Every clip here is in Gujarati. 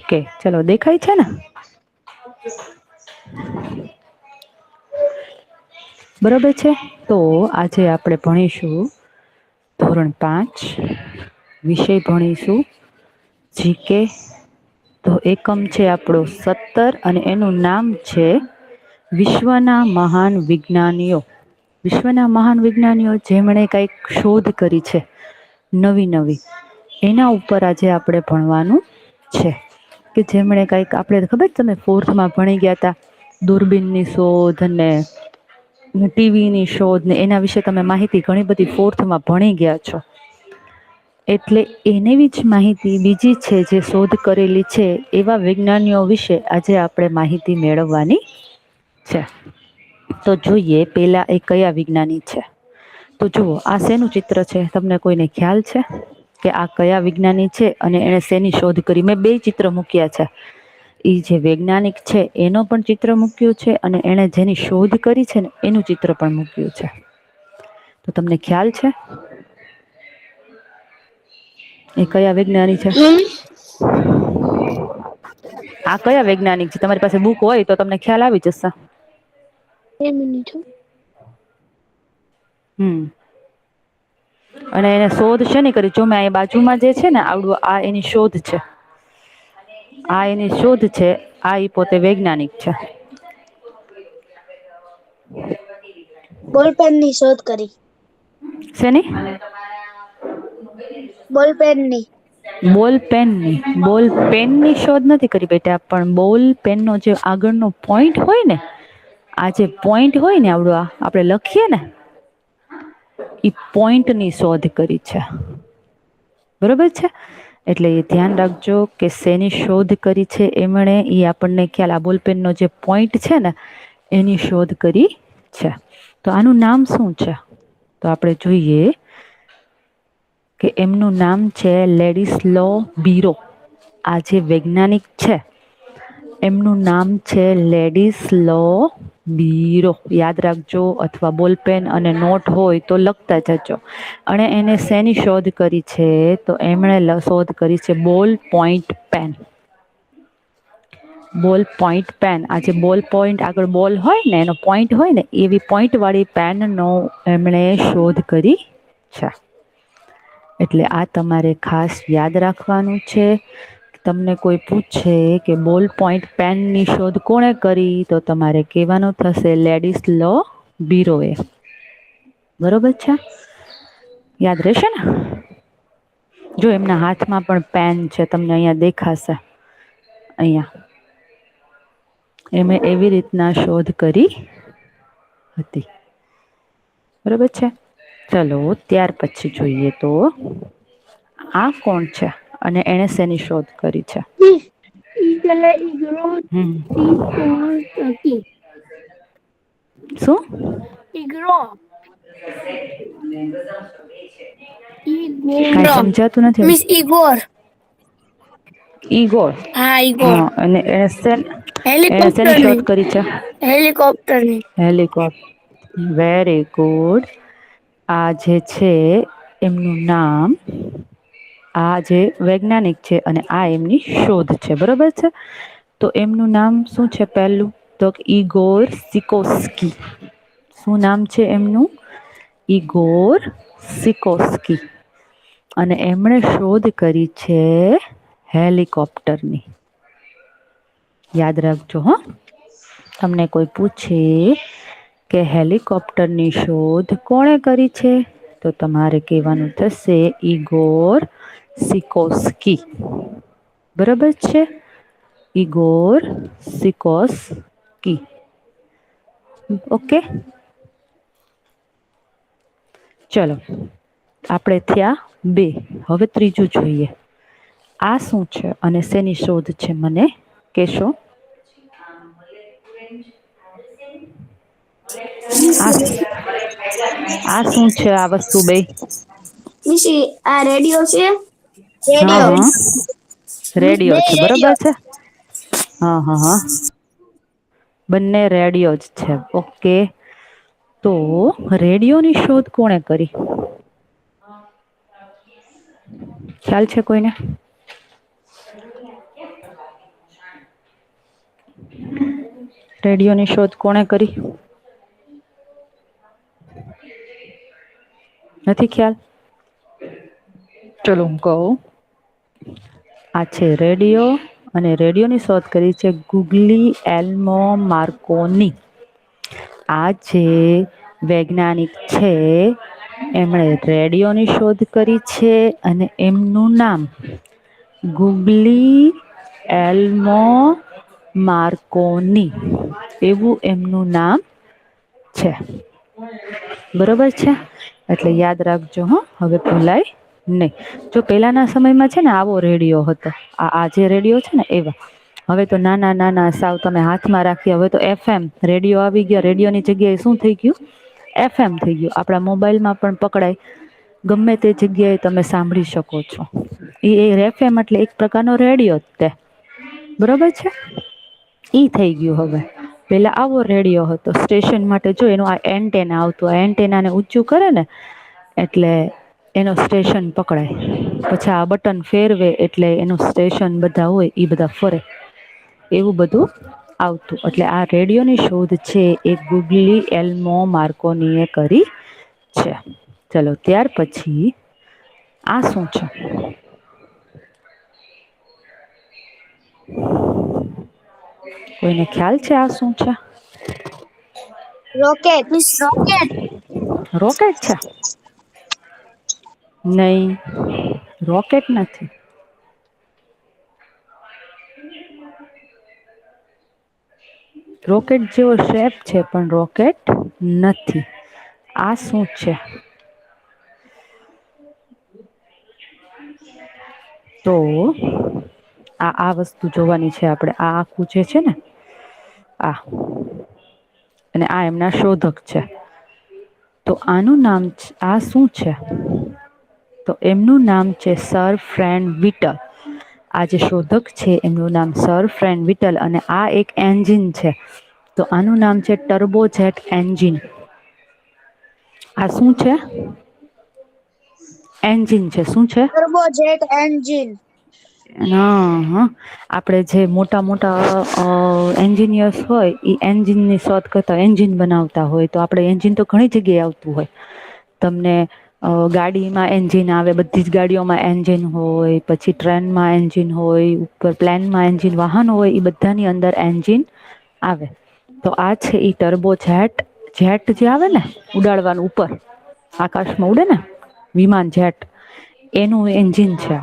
ઓકે, ચલો દેખાય છે ને? બરોબર છે. તો આજે આપણે ભણીશું ધોરણ 5 વિષય ભણીશું જીકે. તો એકમ છે આપણો 17 અને એનું નામ છે વિશ્વના મહાન વિજ્ઞાનીઓ. વિશ્વના મહાન વિજ્ઞાનીઓ જેમણે કંઈક શોધ કરી છે નવી નવી, એના ઉપર આજે આપણે ભણવાનું છે. કે જેમણે કંઈક, આપણે ખબર તમે ફોર્થમાં ભણી ગયા તા દૂરબીનની શોધ ને ટીવીની શોધ ને એના વિશે તમે માહિતી ઘણી બધી ફોર્થમાં ભણી ગયા છો. એટલે એનેવી જ માહિતી બીજી છે જે શોધ કરેલી છે એવા વિજ્ઞાનીઓ વિશે આજે આપણે માહિતી મેળવવાની છે. તો જોઈએ પેલા એ કયા વિજ્ઞાની છે. તો જુઓ આ શેનું ચિત્ર છે, તમને કોઈને ખ્યાલ છે કે આ કયા વિજ્ઞાની છે અને એને શેની શોધ કરી? મેં બે ચિત્ર મૂક્યા છે. એ જે વૈજ્ઞાનિક છે એનો પણ ચિત્ર મૂક્યું છે અને એને જેની શોધ કરી છે ને એનું ચિત્ર પણ મૂક્યું છે. તો તમને ખ્યાલ છે એ કયા વિજ્ઞાની છે? આ કયા વૈજ્ઞાનિક છે? તમારી પાસે બુક હોય તો તમને ખ્યાલ આવી જશે. અને એને શોધ શેની કરી? જો મેં એ બાજુમાં જે છે ને આવડું, આ એની શોધ છે. આ એની શોધ છે. આ ઈ પોતે વૈજ્ઞાનિક છે. બોલપેનની શોધ કરી. શેની? બોલપેનની. બોલ પેનની શોધ નથી કરી બેટા, પણ બોલ પેનનો જે આગળનો પોઈન્ટ હોય ને, આ જે પોઈન્ટ હોય ને આવડું આ આપણે લખીએ ને, ઈ પોઈન્ટની શોધ કરી છે. બરોબર છે? એટલે એ ધ્યાન રાખજો કે શેની શોધ કરી છે એમણે, એ આપણને ખ્યાલ. આ બોલપેનનો જે પોઈન્ટ છે ને એની શોધ કરી છે. તો આનું નામ શું છે? તો આપણે જોઈએ કે એમનું નામ છે લેડિસ્લો બીરો. આ જે વૈજ્ઞાનિક છે એમનું નામ છે લેડિસ્લો બીરો. યાદ રાખજો, અથવા બોલપેન અને નોટ હોય તો લખતા જજો. અને એને શેની શોધ કરી છે? તો એમણે શોધ કરી છે બોલ પોઈન્ટ પેન. બોલ પોઈન્ટ પેન. આ જે બોલ પોઈન્ટ આગળ બોલ હોય ને એનો પોઈન્ટ હોય ને, એવી પોઈન્ટ વાળી પેનનો એમણે શોધ કરી છે. એટલે આ તમારે ખાસ યાદ રાખવાનું છે. તમને કોઈ પૂછે કે બોલ પોઈન્ટ પેનની શોધ કોણે કરી, તો તમારે કહેવાનું થશે લેડિસ્લો બીરોએ. બરોબર છે? યાદ રહેશે ને? જો એમના હાથમાં પણ પેન છે, તમને અહીંયા દેખાશે. અહીંયા એમણે એવી રીતના શોધ કરી હતી. બરોબર છે? ચલો ત્યાર પછી જોઈએ તો આ કોણ છે અને એણે શેની શોધ કરી છે? શું? ઈગરો. કાંઈ સમજાતું નથી. Miss Igor. ઈગોર. હા, ઈગોર. હા, અને એણે શેની હેલિકોપ્ટરની. શોધ કરી છે? હેલિકોપ્ટરની. હેલિકોપ્ટર. Very good. આ જે છે એમનું નામ, આ જે વૈજ્ઞાનિક છે અને આ એમની શોધ છે. બરોબર છે? તો એમનું નામ શું છે પહેલું? તો ઇગોર સિકોસ્કી. શું નામ છે એમનું? ઇગોર સિકોસ્કી. અને એમણે શોધ કરી છે હેલિકોપ્ટરની. યાદ રાખજો હો. તમને કોઈ પૂછે કે હેલિકોપ્ટરની શોધ કોણે કરી છે, તો તમારે કહેવાનું થશે ઇગોર સિકોસ્કી. બરોબર છે? ઇગોર સિકોસ્કી. ઓકે. ચલો, આપણે થયા 2. હવે ત્રીજું જોઈએ. આ શું છે અને શેની શોધ છે, મને કહેશો? આ શું છે આ વસ્તુ બે? આ રેડિયો છે. હા રેડિયો. હા, મિસ બે રેડિયો છે. બરોબર રેડિયો. છે? હા હા હા, બંને રેડિયો જ છે. ઓકે. તો રેડિયોની શોધ કોણે કરી? ખ્યાલ છે કોઈને? રેડિયોની શોધ કોણે કરી? નથી ખ્યાલ? ચલો હું કહું. આ છે રેડિયો અને રેડિયોની શોધ કરી છે ગુગલી એલ્મો માર્કોની. આ જે વૈજ્ઞાનિક છે એમણે રેડિયોની શોધ કરી છે અને એમનું નામ ગુગલી એલ્મો માર્કોની એવું એમનું નામ છે. બરોબર છે એટલે યાદ રાખજો હો, હવે ભૂલાય નહીં. જો પેલાના સમયમાં છે ને આવો રેડિયો હતો, આ જે રેડિયો છે ને એવા. હવે તો નાના નાના સાવ તમે હાથમાં રાખી, હવે તો એફએમ રેડિયો આવી ગયા. રેડિયોની જગ્યાએ શું થઈ ગયું? એફએમ થઈ ગયું. આપણા મોબાઈલમાં પણ પકડાય, ગમે તે જગ્યાએ તમે સાંભળી શકો છો. એ એફએમ એટલે એક પ્રકારનો રેડિયો જ તે, બરોબર છે. ઈ થઈ ગયું. હવે પેલા આવો રેડિયો હતો સ્ટેશન માટે. જો એનું આ એન્ટેના આવતું, આ એન્ટેનાને ઊંચું કરે ને એટલે એનો સ્ટેશન પકડાય. પછી આ બટન ફેરવે એટલે એનું સ્ટેશન બધા હોય એ બધા ફરે, એવું બધું આવતું. એટલે આ રેડિયોની શોધ છે એ ગુગલી એલ્મો માર્કોનીએ કરી છે. ચલો ત્યાર પછી આ શું છે? કોઈને ખ્યાલ છે આ શું છે? રોકેટ. રોકેટ. રોકેટ છે? નહીં, રોકેટ નથી. રોકેટ જેવો શેપ છે પણ રોકેટ નથી. આ શું છે? તો આ વસ્તુ જોવાની છે આપણે. આ આખું જે છે ને આ, અને આ એમના શોધક છે. તો આનું નામ આ શું છે? તો એમનું નામ છે સર ફ્રેન્ક વિટલ. આ જે શોધક છે એમનું નામ સર ફ્રેન્ક વિટલ અને આ એક એન્જિન છે. તો આનું નામ છે ટર્બોજેટ એન્જિન. આ શું છે? એન્જિન છે. શું છે? ટર્બોજેટ એન્જિન. હા, આપણે જે મોટા મોટા એન્જિનિયર્સ હોય એ એન્જિનની શોધ કરતા, એન્જિન બનાવતા હોય. તો આપણે એન્જિન તો ઘણી જગ્યાએ આવતું હોય. તમને ગાડીમાં એન્જિન આવે, બધી જ ગાડીઓમાં એન્જિન હોય. પછી ટ્રેનમાં એન્જિન હોય, ઉપર પ્લેનમાં એન્જિન, વાહનો હોય એ બધાની અંદર એન્જિન આવે. તો આ છે ઈ ટર્બોજેટ. જેટ જે આવે ને ઉડાડવાનું, ઉપર આકાશમાં ઉડે ને વિમાન, જેટ, એનું એન્જિન છે.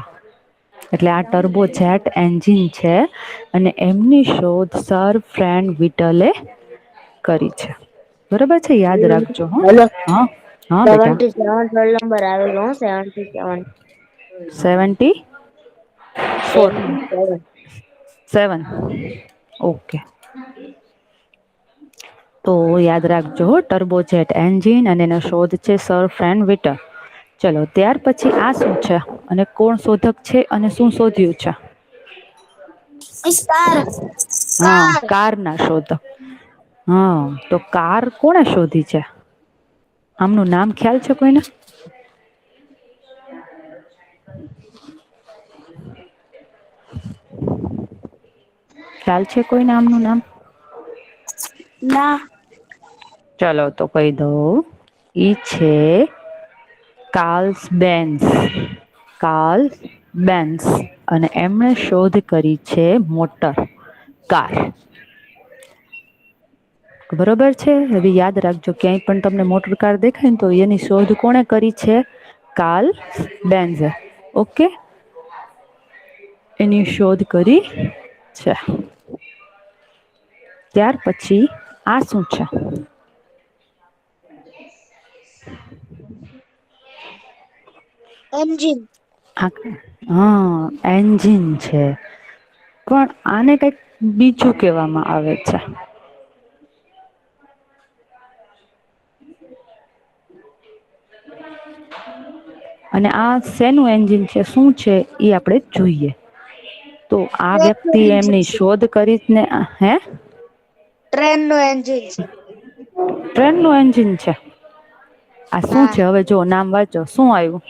એટલે આ ટર્બોજેટ એન્જિન છે અને એમની શોધ સર ફ્રેન્ક વિટલે કરી છે. બરોબર છે, યાદ રાખજો. હેલો. હા હા બેટા. 77 રોલ નંબર આવેલો. 77. 74. 77. 7. ઓકે. તો યાદ રાખજો ટર્બોજેટ એન્જિન અને એનો શોધ છે સર ફ્રેન્ક વિટલ. ચલો ત્યાર પછી આ શું છે અને કોણ શોધક છે અને શું શોધ્યું છે? કાર. હા, કાર ના શોધક. હા, તો કાર કોણે શોધી છે? આમનું નામ ખ્યાલ છે કોઈને? ખ્યાલ છે કોઈને આમનું નામ? ના. ચલો તો કહી દઉં. ઈ છે કાર્લ બેન્ઝ. Karl Benz. અને એમણે શોધ કરી છે મોટર કાર. બરોબર છે. હવે યાદ રાખજો, ક્યાંય પણ તમને મોટર કાર દેખાય ને તો એની શોધ કોણે કરી છે? Karl Benz. ઓકે, એની શોધ કરી છે. ત્યાર પછી આ શું છે? એન્જિન. હા, એન્જિન છે. પણ આને કંઈક બીજું કહેવામાં આવે છે. અને આ શેનું એન્જિન છે, શું છે એ આપણે જોઈએ. તો આ વ્યક્તિ એમની શોધ કરી ને. હે? ટ્રેન નું એન્જિન છે. ટ્રેન નું એન્જિન છે. આ શું હા. છે? હવે જો નામ વાંચો. શું આવ્યું?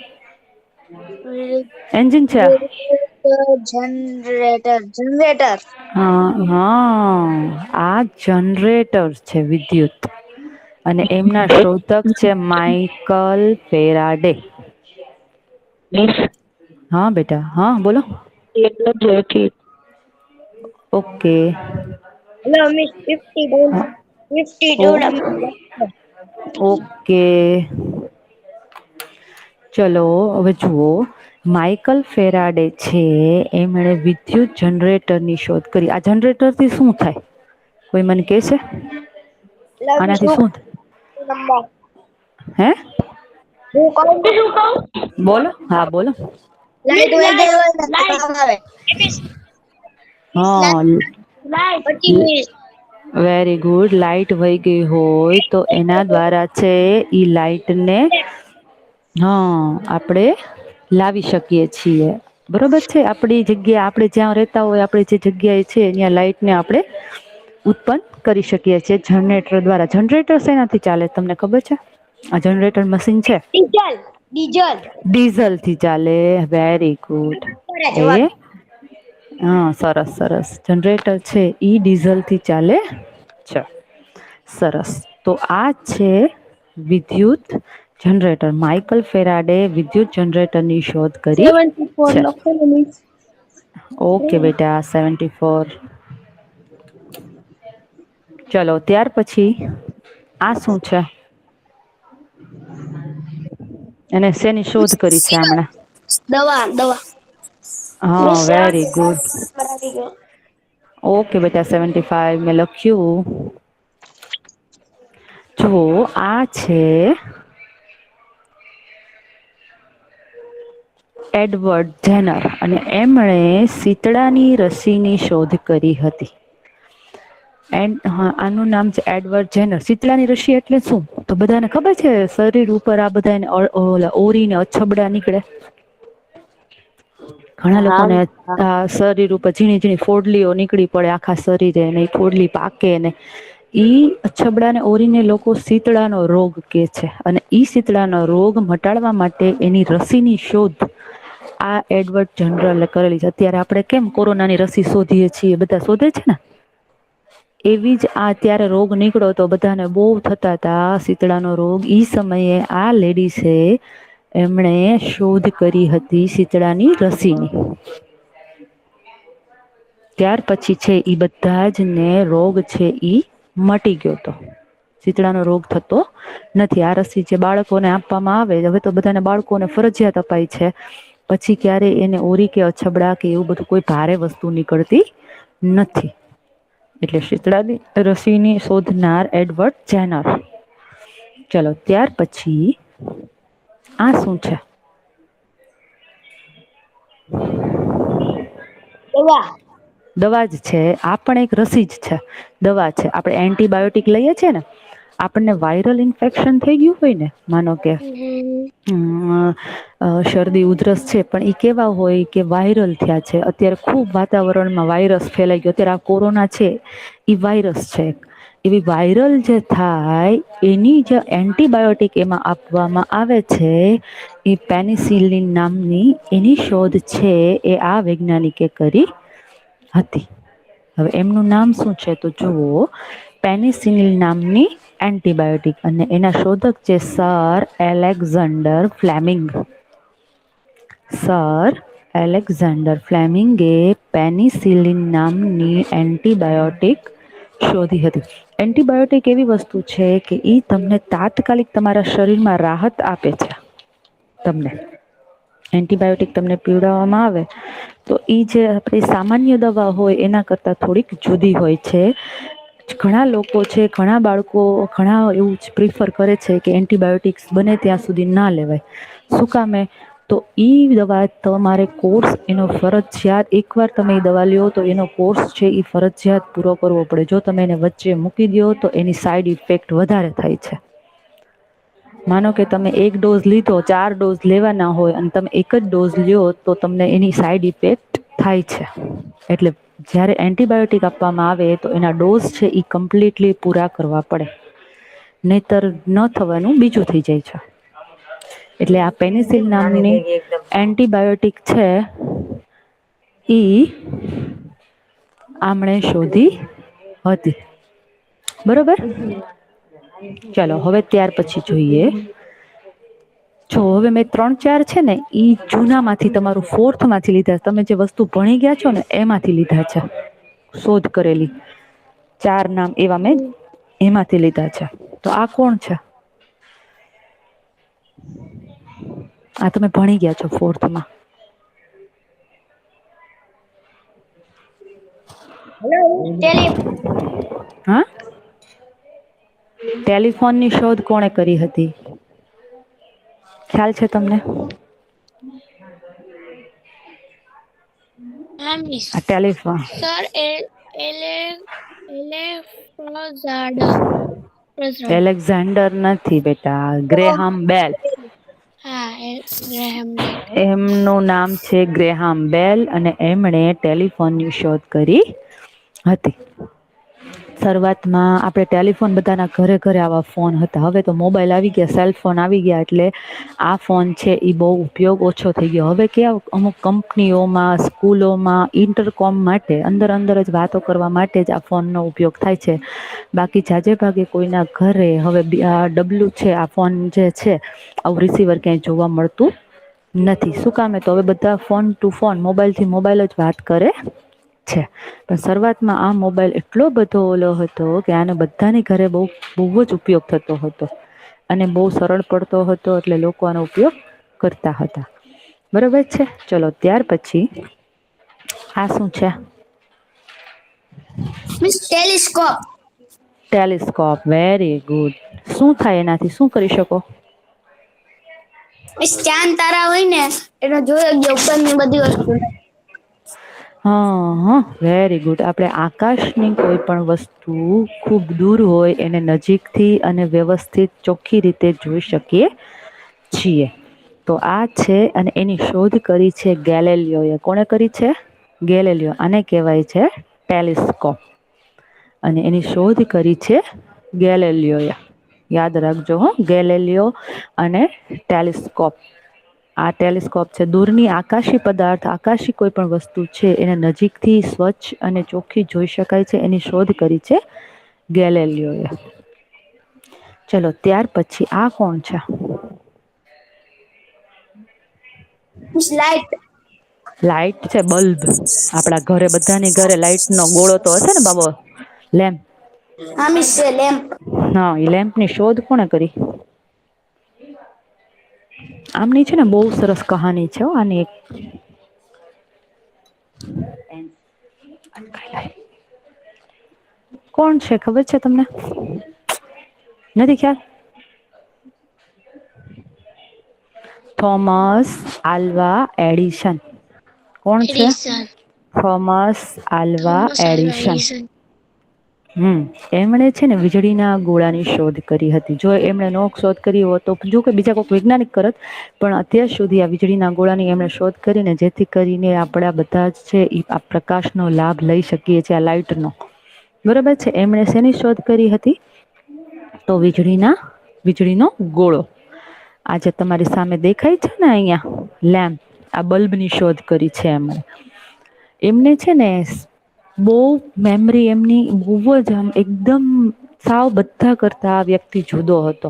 એન્જિન છે. જનરેટર. હા, આ જનરેટર છે વિદ્યુત. અને એમના શોધક છે માઈકલ ફેરાડે. હા બેટા, હા બોલો. એટલે જ ઓકે. હેલો મિસ 52 ઓ 52 ઓકે. ચલો હવે જુઓ. માઈકલ ફેરાડે છે એમણે વિદ્યુત જનરેટરની શોધ કરી. આ જનરેટરથી શું થાય? કોઈ મને કે છે? હેલો મિસ આનાથી હું શું નંબર હે? હું કહું કે શું કહું? બોલો, હા બોલો. લાઈટ વહી ગઈ હોય ને તો કામ આવે. હા. Light 25 minute. Very good. Light વહી ગઈ હોય તો એના દ્વારા છે ઈ લાઈટને હા આપણે લાવી શકીએ છીએ. બરોબર છે. આપણી જગ્યા આપણે જ્યાં રહેતા હોય આપણે જે જગ્યાએ છે ત્યાં લાઈટને આપણે ઉત્પન્ન કરી શકીએ છીએ જનરેટર દ્વારા. જનરેટર શેનાથી ચાલે તમને ખબર છે? આ જનરેટર મશીન છે. Diesel diesel. ડીઝલથી ચાલે. Very good. એ હા સરસ સરસ. જનરેટર છે ઈ ડીઝલથી ચાલે છે. સરસ. તો આ છે વિદ્યુત જનરેટર. માઈકલ ફેરાડે વિદ્યુત જનરેટરની શોધ કરી 74 છે. લખો ને મિસ. ઓકે બેટા 74. ચલો ત્યાર પછી આ શું છે? એને શેની શોધ કરી છે આમણે? દવા દવા. હા મિસ વેરી ગુડ. આવી ગયો. ઓકે બેટા 75 મેં લખ્યું. જુઓ આ છે એડવર્ડ જેનર અને એમણે શીતળાની રસીની શોધ કરી હતી. આનું નામ છે એડવર્ડ જેનર. શીતળાની રસી એટલે શું? તો બધાને ખબર છે શરીર ઉપર આ બધાને ઓરીને અછબડા નીકળે. ઘણા હા લોકોને હા શરીર ઉપર ઝીણી ઝીણી ફોડલીઓ નીકળી પડે આખા શરીરે ને એ ફોડલી પાકે ને ઈ અછબડા ને ઓરીને લોકો શીતળાનો રોગ કે છે અને ઈ શીતળાનો રોગ મટાડવા માટે એની રસીની શોધ આ એડવર્ડ જનરલે કરેલી છે. અત્યારે આપણે કેમ કોરોનાની રસી શોધીએ છીએ બધા શોધે છે ને એવી જ આ અત્યારે રોગ નીકળો તો બધાને બહુ થતા હતા શીતળાનો રોગ ઈ સમયે આ લેડીસે એમણે શોધ કરી હતી શીતળાની રસીની. ત્યાર પછી છે ઈ બધા જ ને રોગ છે ઈ મટી ગયો હતો. શીતળાનો રોગ થતો નથી. આ રસી જે બાળકોને આપવામાં આવે હવે તો બધાને બાળકોને ફરજિયાત અપાય છે. પછી ક્યારે એને ઓરી કે અછબડા કે એવું બધું કોઈ ભારે વસ્તુ નીકળતી નથી. એટલે શીતળાની રસીની શોધનાર એડવર્ડ જેનર. ચલો ત્યાર પછી આ શું છે? દવા. દવા જ છે. આ પણ એક રસી જ છે. દવા છે. આપણે એન્ટિબાયોટિક લઈએ છીએ ને આપણને વાયરલ ઇન્ફેક્શન થઈ ગયું હોય ને માનો કે શરદી ઉધરસ છે પણ એ કેવા હોય કે વાયરલ થયા છે. અત્યારે ખુબ વાતાવરણમાં વાયરસ ફેલાઈ ગયો. અત્યારે આ કોરોના છે ઈ વાયરસ છે. એવી વાયરલ જે થાય એની જે એન્ટિબાયોટિક એમાં આપવામાં આવે છે. એ પેનિસિલિન નામની એની શોધ છે એ આ વૈજ્ઞાનિકે કરી હતી. હવે એમનું નામ શું છે તો જુઓ પેનિસિલિન નામની એન્ટીબાયોટિક અને એના શોધક છે sir Alexander Fleming. Sir Alexander ફ્લેમિંગે પેનિસિલિન નામની એન્ટીબાયોટિક શોધી હતી. એન્ટિબાયોટિક એવી વસ્તુ છે કે ઈ તમને તાત્કાલિક તમારા શરીરમાં રાહત આપે છે. તમને એન્ટિબાયોટિક તમને પીવડાવવામાં આવે તો ઈ જે આપણી સામાન્ય દવા હોય એના કરતા થોડીક જુદી હોય છે. ઘણા લોકો છે ઘણા બાળકો ઘણા એવું જ પ્રિફર કરે છે કે એન્ટિબાયોટિક્સ બને ત્યાં સુધી ના લેવાય. શું કામે? તો ઈ દવા તમારે કોર્સ એનો ફરજિયાત એકવાર તમે એ દવા લ્યો તો એનો કોર્સ છે એ ફરજિયાત પૂરો કરવો પડે. જો તમે એને વચ્ચે મૂકી દો તો એની સાઈડ ઇફેક્ટ વધારે થાય છે. માનો કે તમે એક ડોઝ લીધો 4 ડોઝ લેવાના હોય અને તમે એક જ ડોઝ લ્યો તો તમને એની સાઈડ ઇફેક્ટ થાય છે. એટલે જયારે એન્ટિબાયોટિક આપવામાં આવે તો એના ડોઝ છે ઈ કમ્પ્લીટલી પૂરા કરવા પડે. નહીતર ન થવાનું બીજું થઈ જાય છે. એટલે આ પેનિસિલ નામની એન્ટીબાયોટિક છે ઈ આમણે શોધી હતી. બરોબર. ચાલો હવે ત્યાર પછી જોઈએ. જો હવે મેં 3-4 છે ને ઈ જૂના માંથી તમારું ફોર્થ માંથી લીધા. તમે જે વસ્તુ ભણી ગયા છો ને એમાંથી લીધા છે. શોધ કરેલી 4 નામ એવા મેં એમાંથી લીધા છે. તો આ કોણ છે? આ તમે ભણી ગયા છો ફોર્થમાં. હા. ટેલિફોનની શોધ કોણે કરી હતી? ખ્યાલ છે તમને? હા મિસ. આ ટેલિફોન સર એલેક્ઝાન્ડર. એલેક્ઝાન્ડર નથી બેટા, ગ્રેહામ બેલ. હા ગ્રેહામ બેલ. એમનું નામ છે ગ્રેહામ બેલ અને એમણે ટેલિફોનની શોધ કરી હતી. શરૂઆતમાં આપણે ટેલિફોન બધાના ઘરે ઘરે આવા ફોન હતા. હવે તો મોબાઈલ આવી ગયા, સેલફોન આવી ગયા એટલે આ ફોન છે એ બહુ ઉપયોગ ઓછો થઈ ગયો. હવે કેવા અમુક કંપનીઓમાં, સ્કૂલોમાં ઇન્ટરકોમ માટે અંદર જ વાતો કરવા માટે જ આ ફોનનો ઉપયોગ થાય છે. બાકી જાજે ભાગે કોઈના ઘરે હવે ડબલું છે આ ફોન જે છે આવું રિસીવર ક્યાંય જોવા મળતું નથી. શું કામે? તો હવે બધા ફોન ટુ ફોન, મોબાઈલ થી મોબાઈલ જ વાત કરે છે. પણ શરૂઆતમાં આ મોબાઈલ એટલો બધો ઓલો હતો કે આને બધાની ઘરે બહુ જ ઉપયોગ થતો હતો. અને બહુ સરળ પડતો હતો એટલે લોકો આનો ઉપયોગ કરતા હતા. બરોબર છે. ચલો ત્યાર પછી આ શું છે? Miss telescope. Telescope. Very good. શું થાય એનાથી? શું કરી શકો? મિસ ચાંદ તારા હોય ને એનો જોયો ઉપરની બધી વસ્તુ. હા વેરી ગુડ. આપણે આકાશની કોઈ પણ વસ્તુ ખૂબ દૂર હોય એને નજીકથી અને વ્યવસ્થિત ચોખ્ખી રીતે જોઈ શકીએ છીએ. તો આ છે અને એની શોધ કરી છે ગેલેલિયો એ. કોણે કરી છે? ગેલેલિયો. આને કહેવાય છે ટેલિસ્કોપ. અને એની શોધ કરી છે ગેલેલિયોએ. યાદ રાખજો હો, ગેલેલિયો અને ટેલિસ્કોપ. આ ટેલિસ્કોપ છે દૂરની આકાશી પદાર્થ, આકાશી કોઈ પણ વસ્તુ છે એને નજીકથી સ્વચ્છ અને ચોખ્ખી જોઈ શકાય છે. એની શોધ કરી છે ગેલેલિયોએ. ચલો ત્યાર પછી આ કોણ છે? Miss light. લાઈટ છે. બલ્બ. આપડા ઘરે બધાની ઘરે લાઈટ નો ગોળો તો હશે ને બાબો, લેમ્પ. હા મિસ છે લેમ્પ. હા, એ લેમ્પ ની શોધ કોણે કરી? આમની છે ને બહુ સરસ કહાની છે આની એક. કોણ છે ખબર છે તમને? નથી ખ્યાલ? Thomas Alva Edison. કોણ છે? Edison. Thomas Alva Thomas Alva Edison. Edison. એમણે છે ને વીજળીના ગોળાની શોધ કરી હતી. જો એમણે નો શોધ કરી હોત તો જો કે બીજા કોઈક વૈજ્ઞાનિક કરત, પણ અત્યાર સુધી આ વીજળીના ગોળાની એમણે શોધ કરીને જેથી કરીને આપણા બધા જ છે એ આ પ્રકાશનો લાભ લઈ શકીએ છીએ આ લાઈટનો. બરોબર છે. એમણે શેની શોધ કરી હતી? તો વીજળીનો ગોળો. આજે તમારી સામે દેખાય છે ને અહિયાં લેમ્પ, આ બલ્બ ની શોધ કરી છે એમણે. એમને છે ને બહુ મેમરી એમની બહુ જ આમ એકદમ સાવ બધા કરતા આ વ્યક્તિ જુદો હતો.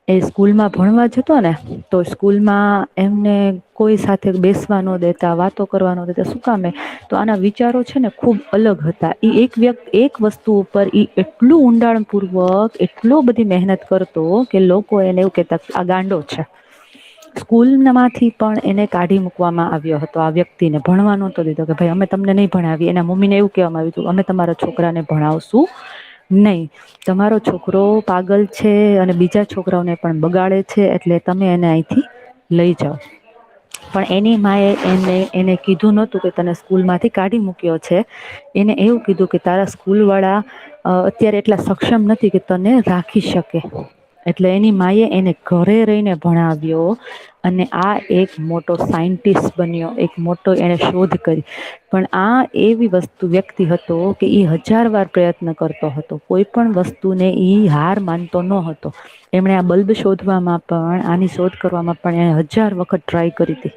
એ સ્કૂલમાં ભણવા જતો ને તો સ્કૂલમાં એમને કોઈ સાથે બેસવા ન દેતા, વાતો કરવા નો દેતા. શું કામે? તો આના વિચારો છે ને ખૂબ અલગ હતા. એક વસ્તુ ઉપર એટલું ઊંડાણ પૂર્વક એટલો બધી મહેનત કરતો કે લોકો એને એવું કેતા આ ગાંડો છે. સ્કૂલ માંથી પણ એને કાઢી મૂકવામાં આવ્યો હતો. આ વ્યક્તિને ભણવા નહોતો દીધો કે ભાઈ અમે તમને નહીં ભણાવીએ. એના મમ્મીને એવું કહેવામાં આવ્યું હતું અમે તમારા છોકરાને ભણાવશું નહીં. તમારો છોકરો પાગલ છે અને બીજા છોકરાઓને પણ બગાડે છે એટલે તમે એને અહીંથી લઈ જાઓ. પણ એની માએ એને કીધું નહોતું કે તને સ્કૂલ માંથી કાઢી મૂક્યો છે. એને એવું કીધું કે તારા સ્કૂલ વાળા અત્યારે એટલા સક્ષમ નથી કે તને રાખી શકે. એટલે એની માએ એને ઘરે રહીને ભણાવ્યો. અને આ એક મોટો સાયન્ટિસ્ટ બન્યો. એક મોટો એને શોધ કરી. પણ આ એવી વ્યક્તિ હતો કે 1000 વાર પ્રયત્ન કરતો હતો. કોઈ પણ વસ્તુને હાર માનતો ન હતો. એમણે આ બલ્બ શોધવામાં પણ, આની શોધ કરવામાં પણ એને 1000 વખત ટ્રાય કરી હતી.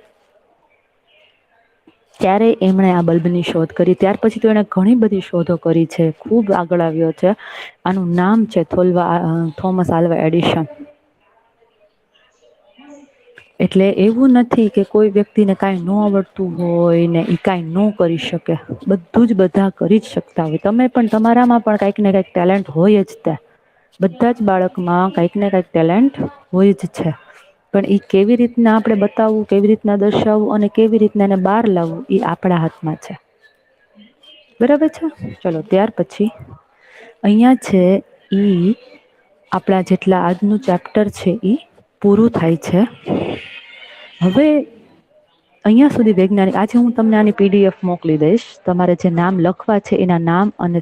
ત્યારે એમણે આ બલ્બની શોધ કરી. ત્યાર પછી તો એણે ઘણી બધી શોધો કરી છે, ખૂબ આગળ આવ્યો છે. આનું નામ છે થોમસ આલ્વા એડિશન. એટલે એવું નથી કે કોઈ વ્યક્તિને કાંઈ ન આવડતું હોય ને એ કાંઈ ન કરી શકે. બધું જ બધા કરી જ શકતા હોય. તમે પણ તમારામાં પણ કંઈક ને કંઈક ટેલેન્ટ હોય જ તે. બધા જ બાળકમાં કંઈક ને કંઈક ટેલેન્ટ હોય જ છે. પણ એ કેવી રીતના આપણે બતાવવું, કેવી રીતના દર્શાવવું અને કેવી રીતના એને બહાર લાવવું એ આપણા હાથમાં છે. બરાબર છે. ચલો ત્યાર પછી અહીંયા છે ઈ આપણા જેટલા આજનું ચેપ્ટર છે ઈ પૂરું થાય છે. હવે અહીંયા સુધી વૈજ્ઞાનિક, આજે હું તમને આની PDF મોકલી દઈશ. તમારે જે નામ લખવા છે એના નામ અને